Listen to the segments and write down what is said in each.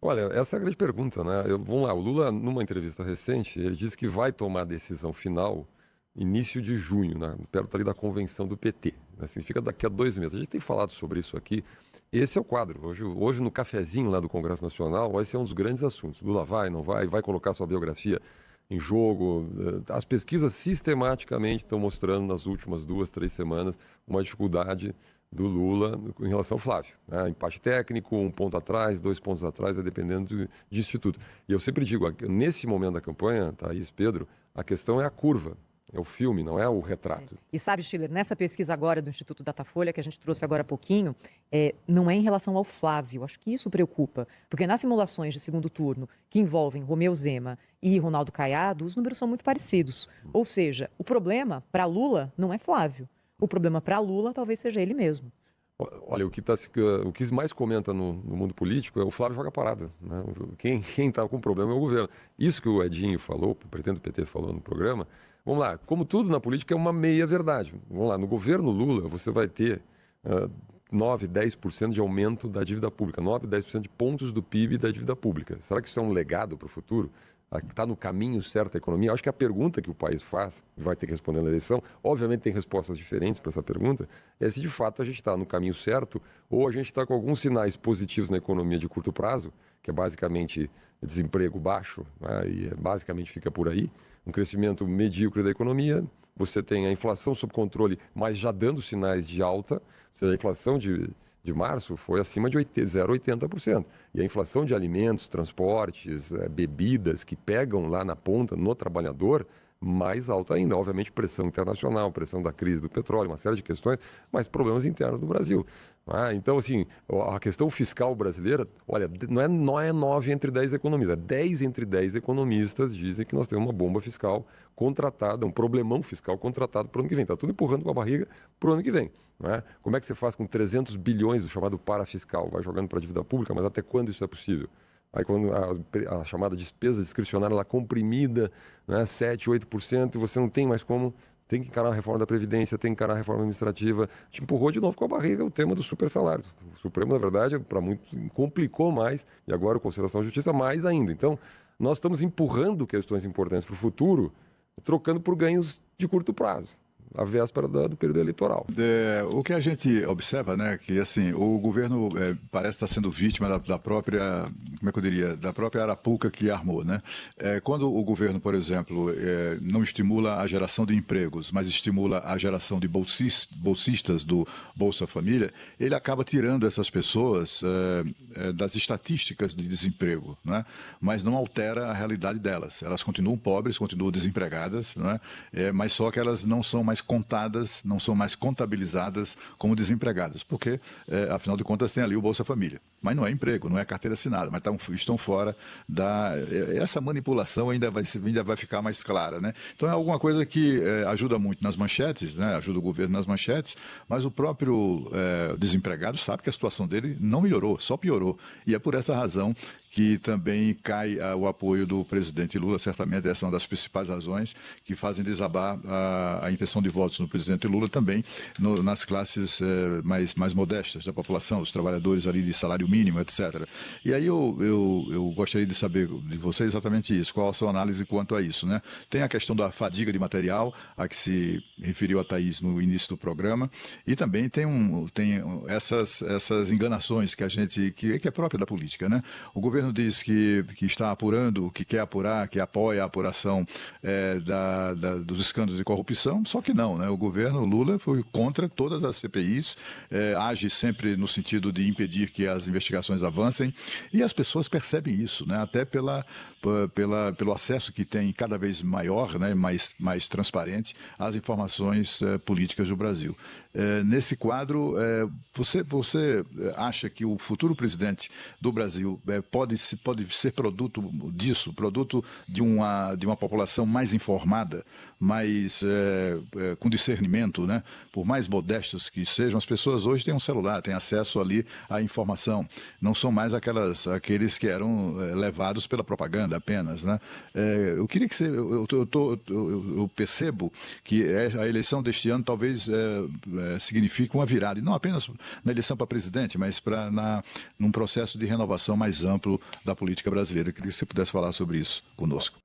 Olha, essa é a grande pergunta, né? Vamos lá, o Lula, numa entrevista recente, ele disse que vai tomar a decisão final início de junho, né? Perto ali da convenção do PT. Né? Significa daqui a 2 meses. A gente tem falado sobre isso aqui. Esse é o quadro. Hoje no cafezinho lá do Congresso Nacional, vai ser um dos grandes assuntos. Lula vai, não vai, vai colocar sua biografia em jogo. As pesquisas sistematicamente estão mostrando nas últimas 2, 3 semanas uma dificuldade do Lula em relação ao Flávio. Né? Empate técnico, 1 ponto atrás, 2 pontos atrás, dependendo de instituto. E eu sempre digo, nesse momento da campanha, Thaís, Pedro, a questão é a curva, é o filme, não é o retrato. E sabe, Schiller, nessa pesquisa agora do Instituto Datafolha, que a gente trouxe agora há pouquinho, não é em relação ao Flávio, acho que isso preocupa, porque nas simulações de segundo turno, que envolvem Romeu Zema e Ronaldo Caiado, os números são muito parecidos. Ou seja, o problema para Lula não é Flávio. O problema para Lula talvez seja ele mesmo. Olha, o que mais comenta no mundo político é o Flávio joga parada. Né? Quem está com problema é o governo. Isso que o Edinho falou, o presidente do PT falou no programa, vamos lá, como tudo na política é uma meia-verdade. Vamos lá, no governo Lula você vai ter 9, 10% de aumento da dívida pública, 9, 10% de pontos do PIB da dívida pública. Será que isso é um legado para o futuro? Está no caminho certo a economia? Acho que a pergunta que o país faz, vai ter que responder na eleição, obviamente tem respostas diferentes para essa pergunta, é se de fato a gente está no caminho certo ou a gente está com alguns sinais positivos na economia de curto prazo, que é basicamente desemprego baixo, né, e basicamente fica por aí, um crescimento medíocre da economia, você tem a inflação sob controle, mas já dando sinais de alta, ou seja, a inflação de março foi acima de 0,80%. E a inflação de alimentos, transportes, bebidas, que pegam lá na ponta, no trabalhador, mais alta ainda. Obviamente, pressão internacional, pressão da crise do petróleo, uma série de questões, mas problemas internos do Brasil. Então, assim, a questão fiscal brasileira, olha, não é 9 entre 10 economistas, é 10 entre 10 economistas dizem que nós temos uma bomba fiscal contratada, um problemão fiscal contratado para o ano que vem. Está tudo empurrando com a barriga para o ano que vem. Como é que você faz com 300 bilhões do chamado parafiscal? Vai jogando para a dívida pública, mas até quando isso é possível? Aí quando a chamada despesa discricionária ela comprimida, 7, 8%, e você não tem mais como, tem que encarar a reforma da Previdência, tem que encarar a reforma administrativa, te empurrou de novo com a barriga o tema do super salário. O Supremo, na verdade, para muito, complicou mais, e agora o Conselho Nacional de Justiça mais ainda. Então, nós estamos empurrando questões importantes para o futuro, trocando por ganhos de curto prazo, à véspera do período eleitoral. O que a gente observa, né, que assim, o governo parece estar sendo vítima da própria, como é que eu diria, da própria arapuca que armou, né? Quando o governo, por exemplo, não estimula a geração de empregos, mas estimula a geração de bolsistas do Bolsa Família, ele acaba tirando essas pessoas das estatísticas de desemprego, né? Mas não altera a realidade delas. Elas continuam pobres, continuam desempregadas, né? Mas só que elas não são mais contadas, não são mais contabilizadas como desempregadas, porque, afinal de contas, tem ali o Bolsa Família. Mas não é emprego, não é carteira assinada, mas estão fora da... Essa manipulação ainda vai ficar mais clara, né? Então é alguma coisa que ajuda muito nas manchetes, né? Ajuda o governo nas manchetes, mas o próprio desempregado sabe que a situação dele não melhorou, só piorou. E é por essa razão que também cai o apoio do presidente Lula. Certamente essa é uma das principais razões que fazem desabar a intenção de votos no presidente Lula também nas classes mais modestas da população, os trabalhadores ali de salário mínimo, etc. E aí eu gostaria de saber de você exatamente isso, qual a sua análise quanto a isso, né? Tem a questão da fadiga de material, a que se referiu a Thaís no início do programa, e também tem essas enganações que é própria da política, né? O governo diz que está apurando, que quer apurar, que apoia a apuração dos escândalos de corrupção, só que não, né? O governo Lula foi contra todas as CPIs, age sempre no sentido de impedir que as investigações avancem, e as pessoas percebem isso, né? Até pelo acesso que tem cada vez maior, né? mais transparente às informações políticas do Brasil. Nesse quadro, você acha que o futuro presidente do Brasil pode ser produto disso, produto de uma população mais informada, mais com discernimento, né? Por mais modestas que sejam, as pessoas hoje têm um celular, têm acesso ali à informação. Não são mais aqueles que eram levados pela propaganda apenas, né? Eu queria que eu percebo que a eleição deste ano talvez significa uma virada, e não apenas na eleição para presidente, mas num processo de renovação mais amplo da política brasileira. Eu queria que você pudesse falar sobre isso conosco.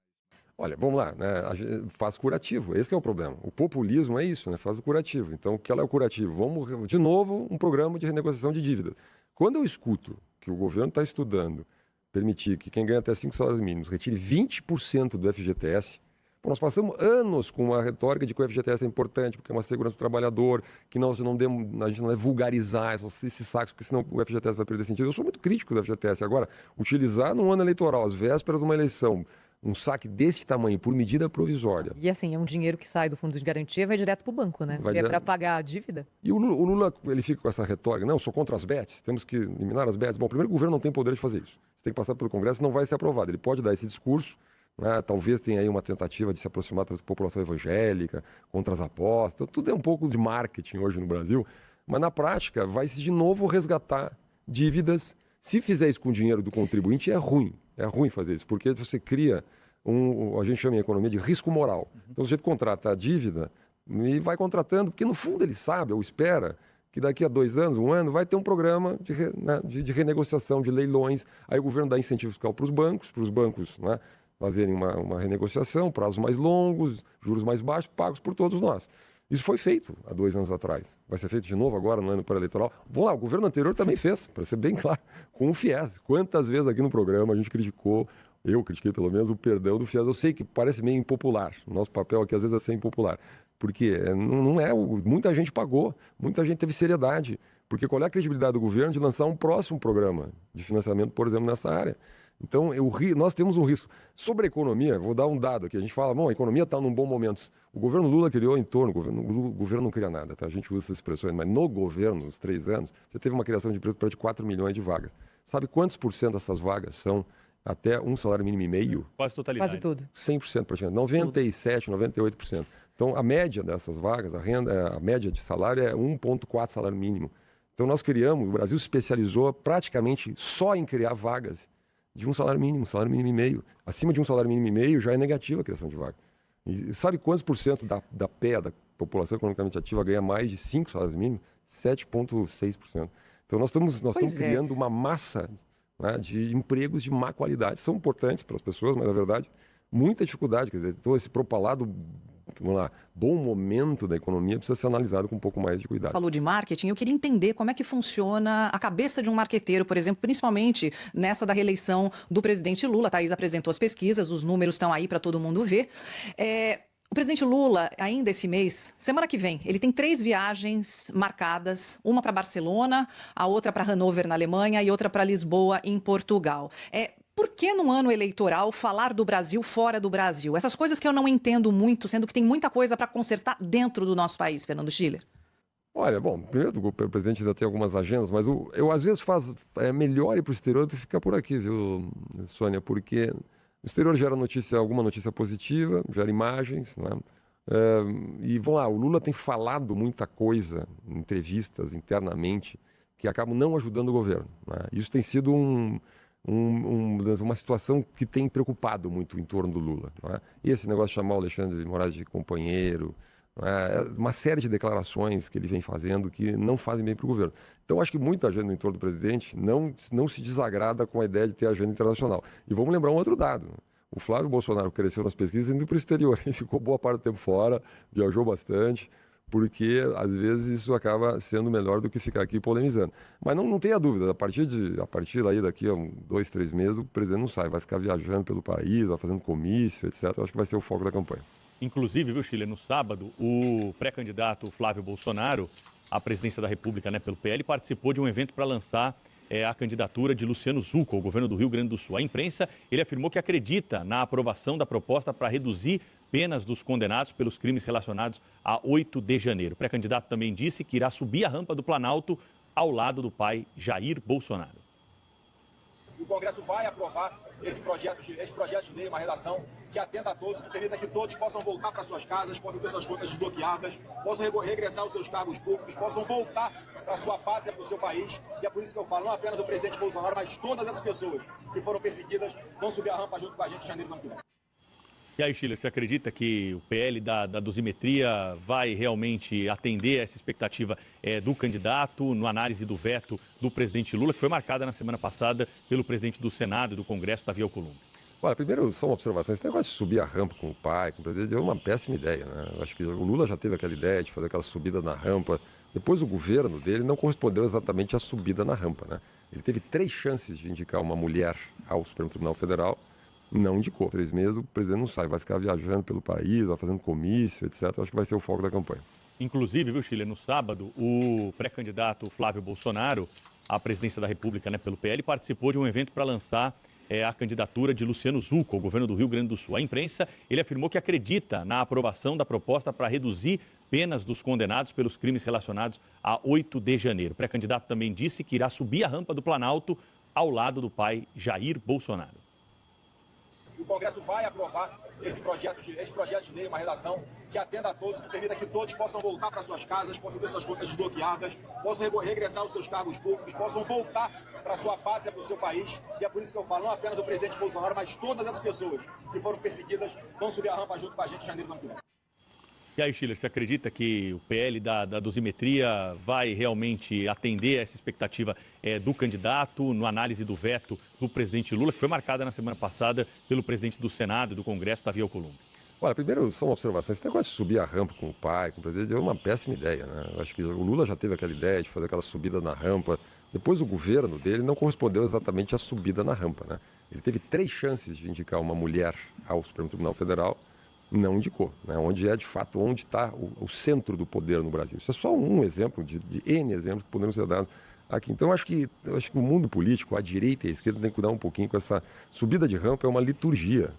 Olha, vamos lá, né? Faz curativo, esse que é o problema. O populismo é isso, né? Faz o curativo. Então, o que é o curativo? Vamos, de novo, um programa de renegociação de dívida. Quando eu escuto que o governo está estudando permitir que quem ganha até 5 salários mínimos retire 20% do FGTS, pô, nós passamos anos com uma retórica de que o FGTS é importante, porque é uma segurança do trabalhador, que a gente não deve vulgarizar esses sacos, porque senão o FGTS vai perder sentido. Eu sou muito crítico do FGTS. Agora, utilizar num ano eleitoral, às vésperas de uma eleição, um saque desse tamanho por medida provisória. E assim, é um dinheiro que sai do fundo de garantia e vai direto para o banco, né? Se é para pagar a dívida. E o Lula, ele fica com essa retórica, não, eu sou contra as bets, temos que eliminar as bets. Bom, primeiro o governo não tem poder de fazer isso. Você tem que passar pelo Congresso, não vai ser aprovado. Ele pode dar esse discurso, né? Talvez tenha aí uma tentativa de se aproximar da população evangélica, contra as apostas. Tudo é um pouco de marketing hoje no Brasil, mas na prática vai-se de novo resgatar dívidas. Se fizer isso com o dinheiro do contribuinte, é ruim fazer isso, porque você cria a gente chama em economia de risco moral. Então, o sujeito contrata a dívida e vai contratando, porque no fundo ele sabe, ou espera, que daqui a 2 anos, 1 ano, vai ter um programa de renegociação, de leilões. Aí o governo dá incentivo fiscal para os bancos, né, fazerem uma renegociação, prazos mais longos, juros mais baixos, pagos por todos nós. Isso foi feito há 2 anos atrás. Vai ser feito de novo agora, no ano pré-eleitoral. Vamos lá, o governo anterior também fez, para ser bem claro, com o FIES. Quantas vezes aqui no programa a gente criticou, eu critiquei pelo menos, o perdão do FIES. Eu sei que parece meio impopular. O nosso papel aqui às vezes é ser impopular. Porque não é, muita gente pagou, muita gente teve seriedade. Porque qual é a credibilidade do governo de lançar um próximo programa de financiamento, por exemplo, nessa área? Então, nós temos um risco. Sobre a economia, vou dar um dado aqui. A gente fala, bom, a economia está num bom momento. O governo Lula criou em torno, o governo não cria nada, tá? A gente usa essas expressões, mas no governo, nos 3 anos, você teve uma criação de emprego de 4 milhões de vagas. Sabe quantos por cento dessas vagas são até um salário mínimo e meio? Quase totalidade. Quase tudo. 100% praticamente, 97%, 98%. Então, a média dessas vagas, a média de salário é 1,4 salário mínimo. Então, nós criamos, o Brasil se especializou praticamente só em criar vagas de um salário mínimo e meio. Acima de um salário mínimo e meio já é negativa a criação de vaga. E sabe quantos por cento da população economicamente ativa ganha mais de 5 salários mínimos? 7,6%. Então nós estamos criando uma massa, né, de empregos de má qualidade. São importantes para as pessoas, mas na verdade muita dificuldade. Quer dizer, então esse propalado, vamos lá, bom momento da economia precisa ser analisado com um pouco mais de cuidado. Falou de marketing, eu queria entender como é que funciona a cabeça de um marqueteiro, por exemplo, principalmente nessa da reeleição do presidente Lula. A Thaís apresentou as pesquisas, os números estão aí para todo mundo ver. O presidente Lula, ainda esse mês, semana que vem, ele tem 3 viagens marcadas, uma para Barcelona, a outra para Hannover, na Alemanha, e outra para Lisboa, em Portugal. Por que no ano eleitoral falar do Brasil fora do Brasil? Essas coisas que eu não entendo muito, sendo que tem muita coisa para consertar dentro do nosso país, Fernando Schiller. Olha, bom, primeiro o presidente ainda tem algumas agendas, mas eu às vezes melhor ir para o exterior do que ficar por aqui, viu, Sônia? Porque o exterior gera alguma notícia positiva, gera imagens, né? E vamos lá, o Lula tem falado muita coisa em entrevistas internamente que acabam não ajudando o governo, né? Isso tem sido uma situação que tem preocupado muito em torno do Lula, né? E esse negócio de chamar o Alexandre de Moraes de companheiro, uma série de declarações que ele vem fazendo que não fazem bem para o governo. Então, acho que muita gente no entorno do presidente não se desagrada com a ideia de ter agenda internacional. E vamos lembrar um outro dado. O Flávio Bolsonaro cresceu nas pesquisas indo para o exterior. Ele ficou boa parte do tempo fora, viajou bastante, porque, às vezes, isso acaba sendo melhor do que ficar aqui polemizando. Mas não tenha dúvida, a partir daí, daqui a 2, 3 meses, o presidente não sai, vai ficar viajando pelo país, vai fazendo comício, etc. Acho que vai ser o foco da campanha. Inclusive, viu, Schiller, no sábado, o pré-candidato Flávio Bolsonaro à presidência da República, né, pelo PL, participou de um evento para lançar a candidatura de Luciano Zucco ao governo do Rio Grande do Sul. A imprensa, ele afirmou que acredita na aprovação da proposta para reduzir penas dos condenados pelos crimes relacionados a 8 de janeiro. O pré-candidato também disse que irá subir a rampa do Planalto ao lado do pai Jair Bolsonaro. O Congresso vai aprovar esse projeto de lei, uma redação que atenda a todos, que permita que todos possam voltar para suas casas, possam ter suas contas desbloqueadas, possam regressar aos seus cargos públicos, possam voltar para a sua pátria, para o seu país. E é por isso que eu falo, não apenas o presidente Bolsonaro, mas todas essas pessoas que foram perseguidas vão subir a rampa junto com a gente em janeiro do ano que vem. E aí, Schiller, você acredita que o PL da dosimetria vai realmente atender essa expectativa do candidato no análise do veto do presidente Lula, que foi marcada na semana passada pelo presidente do Senado e do Congresso, Davi Alcolumbre? Olha, primeiro, só uma observação. Esse negócio de subir a rampa com o pai, com o presidente, é uma péssima ideia, né? Eu acho que o Lula já teve aquela ideia de fazer aquela subida na rampa. Depois o governo dele não correspondeu exatamente à subida na rampa, né? Ele teve 3 chances de indicar uma mulher ao Supremo Tribunal Federal, não indicou. 3 meses o presidente não sai, vai ficar viajando pelo país, vai fazendo comício, etc. Acho que vai ser o foco da campanha. Inclusive, viu, Schiller, no sábado, o pré-candidato Flávio Bolsonaro à presidência da República, né, pelo PL, participou de um evento para lançar a candidatura de Luciano Zucco ao governo do Rio Grande do Sul. A imprensa, ele afirmou que acredita na aprovação da proposta para reduzir penas dos condenados pelos crimes relacionados a 8 de janeiro. O pré-candidato também disse que irá subir a rampa do Planalto ao lado do pai Jair Bolsonaro. O Congresso vai aprovar esse projeto de lei, uma redação que atenda a todos, que permita que todos possam voltar para suas casas, possam ter suas contas desbloqueadas, possam regressar aos seus cargos públicos, possam voltar para sua pátria, para o seu país. E é por isso que eu falo, não apenas o presidente Bolsonaro, mas todas as pessoas que foram perseguidas vão subir a rampa junto com a gente em janeiro do ano que vem. E aí, Schiller, você acredita que o PL da dosimetria vai realmente atender essa expectativa do candidato no análise do veto do presidente Lula, que foi marcada na semana passada pelo presidente do Senado e do Congresso, Davi Alcolumbre? Olha, primeiro, só uma observação. Esse negócio de subir a rampa com o pai, com o presidente, é uma péssima ideia, né? Eu acho que o Lula já teve aquela ideia de fazer aquela subida na rampa. Depois o governo dele não correspondeu exatamente à subida na rampa, né? Ele teve 3 chances de indicar uma mulher ao Supremo Tribunal Federal, não indicou, né? Onde é, de fato, onde está o centro do poder no Brasil. Isso é só um exemplo de N exemplos que podemos ser dados aqui. Então, eu acho que o mundo político, a direita e a esquerda, tem que cuidar um pouquinho com essa subida de rampa. É uma liturgia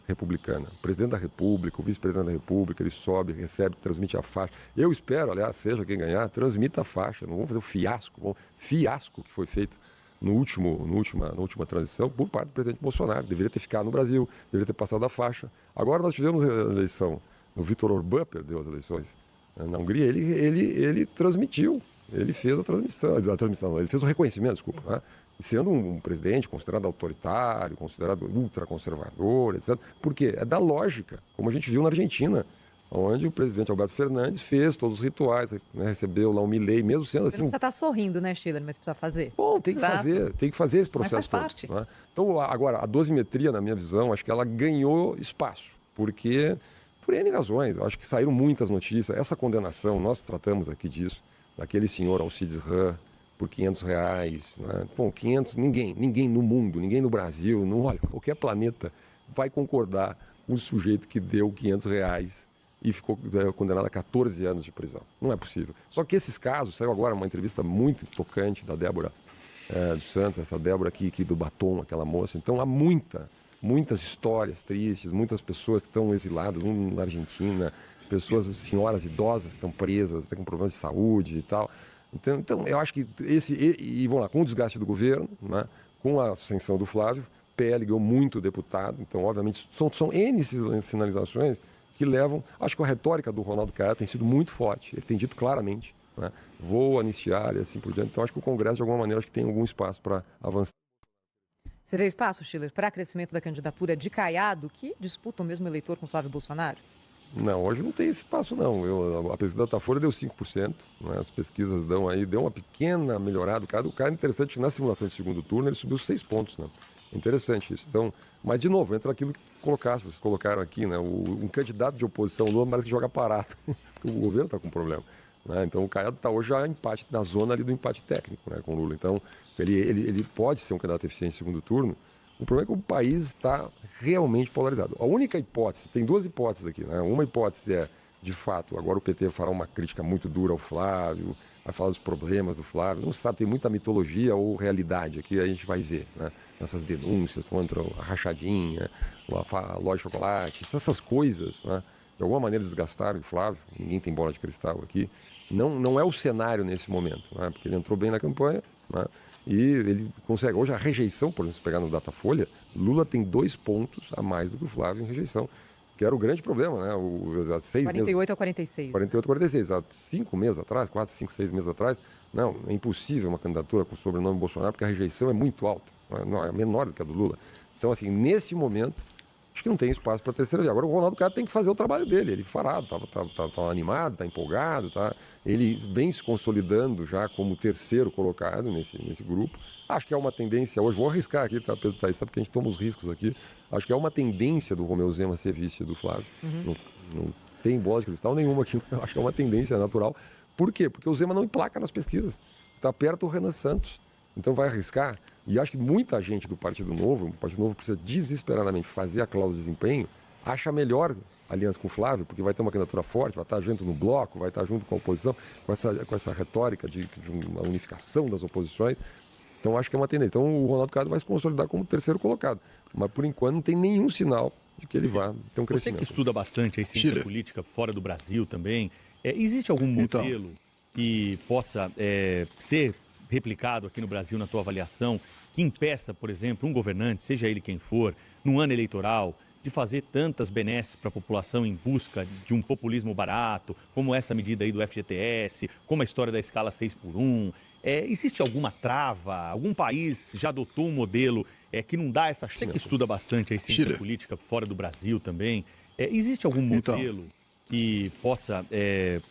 republicana. O presidente da República, o vice-presidente da República, ele sobe, recebe, transmite a faixa. Eu espero, aliás, seja quem ganhar, transmita a faixa. Não vamos fazer o fiasco que foi feito na última transição por parte do presidente Bolsonaro. Deveria ter ficado no Brasil, deveria ter passado a faixa. Agora nós tivemos a eleição, o Viktor Orbán perdeu as eleições na Hungria, ele transmitiu, ele fez a transmissão, ele fez o reconhecimento, desculpa, né? Sendo um presidente considerado autoritário, considerado ultraconservador, etc. Porque é da lógica, como a gente viu na Argentina, onde o presidente Alberto Fernandes fez todos os rituais, né, recebeu lá um Milei, mesmo sendo assim... Você não precisa estar sorrindo, né, Schiller, mas precisa fazer. Bom, tem que fazer esse processo. Mas faz parte. Todo, né? Então, agora, a dosimetria, na minha visão, acho que ela ganhou espaço, porque, por N razões, acho que saíram muitas notícias. Essa condenação, nós tratamos aqui disso, daquele senhor Alcides Ram, por R$500, né? Bom, 500, ninguém no mundo, ninguém no Brasil, olha, qualquer planeta vai concordar com o sujeito que deu R$500 e ficou condenado a 14 anos de prisão. Não é possível. Só que esses casos, saiu agora uma entrevista muito tocante da Débora dos Santos, essa Débora aqui do Batom, aquela moça. Então há muitas histórias tristes, muitas pessoas que estão exiladas, na Argentina, senhoras idosas que estão presas, até com problemas de saúde e tal. Então, eu acho que vamos lá, com o desgaste do governo, né, com a ascensão do Flávio, o PL ganhou muito deputado, então, obviamente, são N sinalizações que levam... Acho que a retórica do Ronaldo Caiado tem sido muito forte, ele tem dito claramente, né, vou anistiar e assim por diante. Então, acho que o Congresso, de alguma maneira, acho que tem algum espaço para avançar. Você vê espaço, Schiller, para crescimento da candidatura de Caiado, que disputa o mesmo eleitor com Flávio Bolsonaro? Não, hoje não tem espaço, não. A pesquisa da Datafolha deu 5%, né? As pesquisas deu uma pequena melhorada. O cara é interessante que na simulação de segundo turno ele subiu 6 pontos, né? Interessante isso. Então, mas, de novo, entra aquilo que vocês colocaram aqui, né? Um candidato de oposição, o Lula, parece que joga parado, porque o governo está com problema, né? Então, o Caiado está hoje já na zona ali do empate técnico, né, com o Lula. Então, ele pode ser um candidato eficiente em segundo turno. O problema é que o país está realmente polarizado. A única hipótese, tem 2 hipóteses aqui, né? Uma hipótese é, de fato, agora o PT fará uma crítica muito dura ao Flávio, vai falar dos problemas do Flávio. Não se sabe, tem muita mitologia ou realidade aqui, a gente vai ver, né? Essas denúncias contra a rachadinha, a loja de chocolate, essas coisas, né? De alguma maneira desgastaram o Flávio, ninguém tem bola de cristal aqui. Não é o cenário nesse momento, né? Porque ele entrou bem na campanha, né? E ele consegue. Hoje a rejeição, por exemplo, se pegar no Datafolha, Lula tem 2 pontos a mais do que o Flávio em rejeição, que era o grande problema, né? 48 a 46. 48 a 46. Há 5 meses atrás, 4, 5, 6 meses atrás, não, é impossível uma candidatura com o sobrenome Bolsonaro, porque a rejeição é muito alta, não é menor do que a do Lula. Então, assim, nesse momento, acho que não tem espaço para terceira via. Agora o Ronaldo Caiado tem que fazer o trabalho dele, ele fará, tá animado, está empolgado, tá? Ele vem se consolidando já como terceiro colocado nesse grupo. Acho que é uma tendência hoje, vou arriscar aqui, tá, Pedro Thaís, sabe porque a gente toma os riscos aqui. Acho que é uma tendência do Romeu Zema ser vice do Flávio. Não tem bola de cristal nenhuma aqui, eu acho que é uma tendência natural. Por quê? Porque o Zema não emplaca nas pesquisas. Está perto do Renan Santos. Então vai arriscar. E acho que muita gente do Partido Novo, o Partido Novo precisa desesperadamente fazer a cláusula de desempenho, acha melhor aliança com o Flávio, porque vai ter uma candidatura forte, vai estar junto no bloco, vai estar junto com a oposição, com essa retórica de uma unificação das oposições. Então acho que é uma tendência. Então o Ronaldo Caiado vai se consolidar como terceiro colocado. Mas por enquanto não tem nenhum sinal de que ele vá ter um crescimento. Você que estuda bastante a ciência política fora do Brasil também, existe algum modelo que possa ser replicado aqui no Brasil na tua avaliação, que impeça, por exemplo, um governante, seja ele quem for, num ano eleitoral, de fazer tantas benesses para a população em busca de um populismo barato, como essa medida aí do FGTS, como a história da escala 6x1? Existe alguma trava? Algum país já adotou um modelo que não dá essa chance? Você que estuda bastante a ciência política fora do Brasil também, existe algum modelo que possa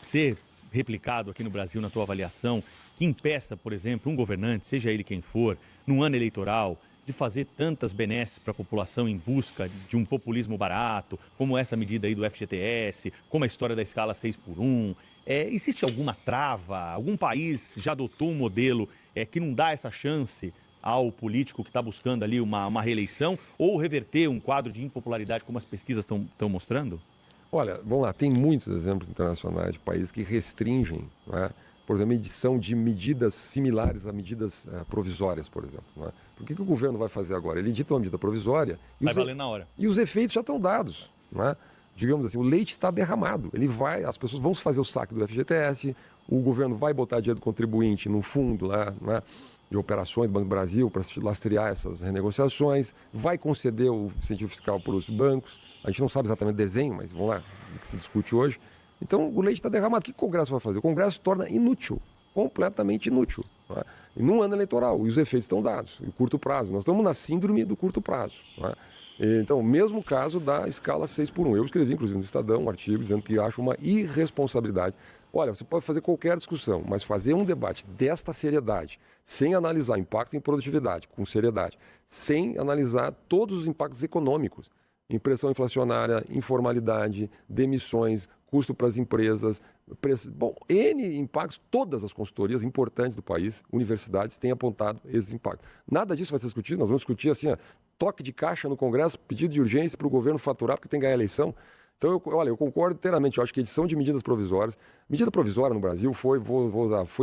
ser replicado aqui no Brasil na tua avaliação, que impeça, por exemplo, um governante, seja ele quem for, num ano eleitoral, de fazer tantas benesses para a população em busca de um populismo barato, como essa medida aí do FGTS, como a história da escala 6x1? Existe alguma trava? Algum país já adotou um modelo que não dá essa chance ao político que está buscando ali uma reeleição ou reverter um quadro de impopularidade como as pesquisas estão mostrando? Olha, vamos lá, tem muitos exemplos internacionais de países que restringem, não é? Por exemplo, a edição de medidas similares a medidas provisórias, por exemplo. Não é? Por que o governo vai fazer agora? Ele edita uma medida provisória vai valer na hora. E os efeitos já estão dados. Não é? Digamos assim, o leite está derramado. As pessoas vão fazer o saque do FGTS, o governo vai botar dinheiro do contribuinte no fundo lá, não é? De operações do Banco do Brasil para lastrear essas renegociações, vai conceder o incentivo fiscal para os bancos. A gente não sabe exatamente o desenho, mas vamos lá, o que se discute hoje. Então, o leite está derramado. O que o Congresso vai fazer? O Congresso torna inútil, completamente inútil. Não é? E num ano eleitoral, e os efeitos estão dados, e curto prazo. Nós estamos na síndrome do curto prazo. Não é? Então, mesmo caso da escala 6x1. Eu escrevi, inclusive, no Estadão, um artigo dizendo que acho uma irresponsabilidade. Olha, você pode fazer qualquer discussão, mas fazer um debate desta seriedade, sem analisar impacto em produtividade, com seriedade, sem analisar todos os impactos econômicos, pressão inflacionária, informalidade, demissões, custo para as empresas, N impactos, todas as consultorias importantes do país, universidades, têm apontado esses impactos. Nada disso vai ser discutido, nós vamos discutir assim, toque de caixa no Congresso, pedido de urgência para o governo faturar porque tem que ganhar a eleição. Então, eu concordo inteiramente, eu acho que a edição de medidas provisórias, medida provisória no Brasil foi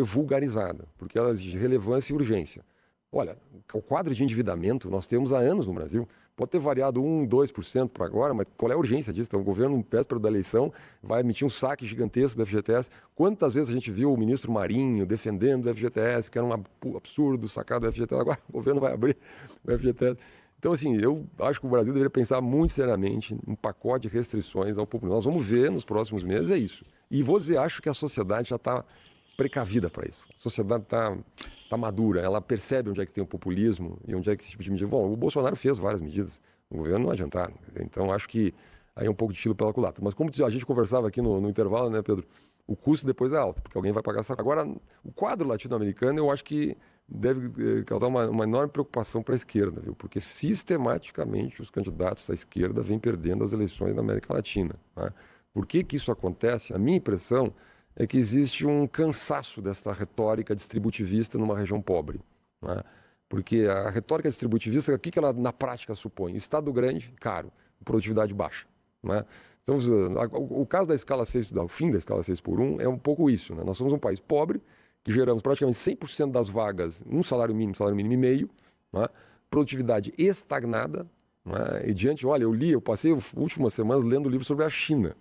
vulgarizada, porque ela exige relevância e urgência. Olha, o quadro de endividamento nós temos há anos no Brasil. Pode ter variado 1%, 2% para agora, mas qual é a urgência disso? Então, o governo, no véspera da eleição, vai emitir um saque gigantesco do FGTS. Quantas vezes a gente viu o ministro Marinho defendendo o FGTS, que era um absurdo sacar do FGTS, agora o governo vai abrir o FGTS. Então, assim, eu acho que o Brasil deveria pensar muito seriamente um pacote de restrições ao populismo. Nós vamos ver nos próximos meses, é isso. E vou dizer, acho que a sociedade já está precavida para isso. A sociedade está madura, ela percebe onde é que tem o populismo e onde é que esse tipo de medida... Bom, o Bolsonaro fez várias medidas, o governo não adiantaram. Então, acho que aí é um pouco de tiro pela culatra. Mas como a gente conversava aqui no intervalo, né, Pedro? O custo depois é alto, porque alguém vai pagar essa... Agora, o quadro latino-americano, eu acho que deve causar uma enorme preocupação para a esquerda, viu? Porque sistematicamente os candidatos à esquerda vêm perdendo as eleições na América Latina. Né? Por que isso acontece? A minha impressão é que existe um cansaço desta retórica distributivista numa região pobre. Né? Porque a retórica distributivista, o que ela na prática supõe? Estado grande, caro, produtividade baixa. Né? Então, o caso da escala 6, o fim da escala 6x1 é um pouco isso. Né? Nós somos um país pobre, que geramos praticamente 100% das vagas, um salário mínimo e meio, né? Produtividade estagnada, né? E eu passei as últimas semanas lendo livros sobre a China,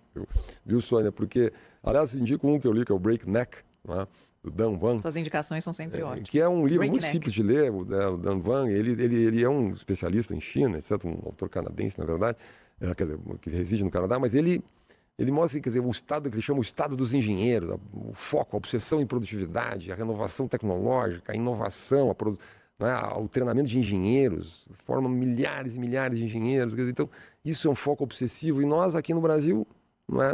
viu, Sônia? Porque, aliás, indico um que eu li, que é o Breakneck, né? Do Dan Van. Suas indicações são sempre ótimas. Que é um livro muito simples de ler, o Dan Van, ele é um especialista em China, etc., um autor canadense, na verdade, quer dizer, que reside no Canadá, mas ele mostra, quer dizer, o estado que ele chama o estado dos engenheiros, o foco, a obsessão em produtividade, a renovação tecnológica, a inovação, né? O treinamento de engenheiros, forma milhares e milhares de engenheiros. Quer dizer, então, isso é um foco obsessivo. E nós aqui no Brasil, não é,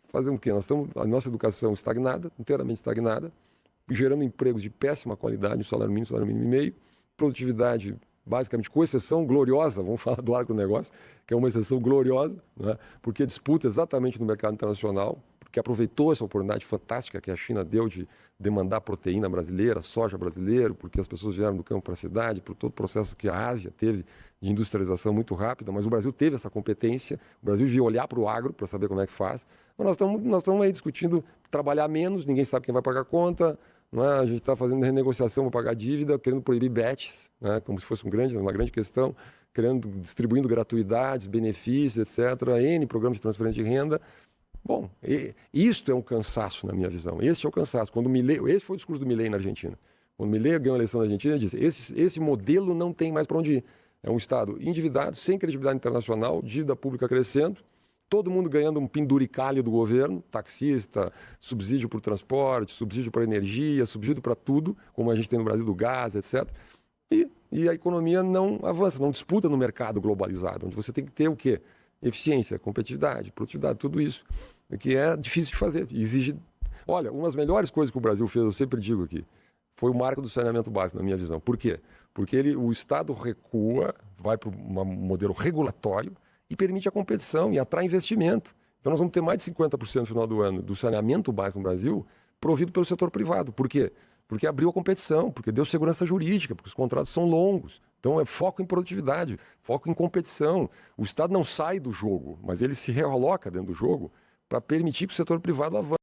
fazemos o quê? A nossa educação estagnada, inteiramente estagnada, gerando empregos de péssima qualidade, salário mínimo e meio, produtividade basicamente, com exceção gloriosa, vamos falar do agronegócio, que é uma exceção gloriosa, né? Porque disputa exatamente no mercado internacional, porque aproveitou essa oportunidade fantástica que a China deu de demandar proteína brasileira, soja brasileiro, porque as pessoas vieram do campo para a cidade, por todo o processo que a Ásia teve de industrialização muito rápida, mas o Brasil teve essa competência, o Brasil devia olhar para o agro para saber como é que faz, mas nós estamos aí discutindo trabalhar menos, ninguém sabe quem vai pagar a conta, não é? A gente está fazendo renegociação para pagar dívida, querendo proibir bets, né? Como se fosse uma grande questão, distribuindo gratuidades, benefícios, etc., N programas de transferência de renda. Bom, isto é um cansaço na minha visão. Este é o cansaço. Esse foi o discurso do Milei na Argentina. Quando o Milei ganhou a eleição na Argentina, ele disse: esse modelo não tem mais para onde ir. É um Estado endividado, sem credibilidade internacional, dívida pública crescendo, todo mundo ganhando um penduricalho do governo, taxista, subsídio para o transporte, subsídio para a energia, subsídio para tudo, como a gente tem no Brasil do gás, etc. E a economia não avança, não disputa no mercado globalizado, onde você tem que ter o quê? Eficiência, competitividade, produtividade, tudo isso, que é difícil de fazer. Exige... Olha, uma das melhores coisas que o Brasil fez, eu sempre digo aqui, foi o marco do saneamento básico, na minha visão. Por quê? Porque o Estado recua, vai para um modelo regulatório, e permite a competição e atrai investimento. Então nós vamos ter mais de 50% no final do ano do saneamento básico no Brasil provido pelo setor privado. Por quê? Porque abriu a competição, porque deu segurança jurídica, porque os contratos são longos. Então é foco em produtividade, foco em competição. O Estado não sai do jogo, mas ele se realoca dentro do jogo para permitir que o setor privado avance.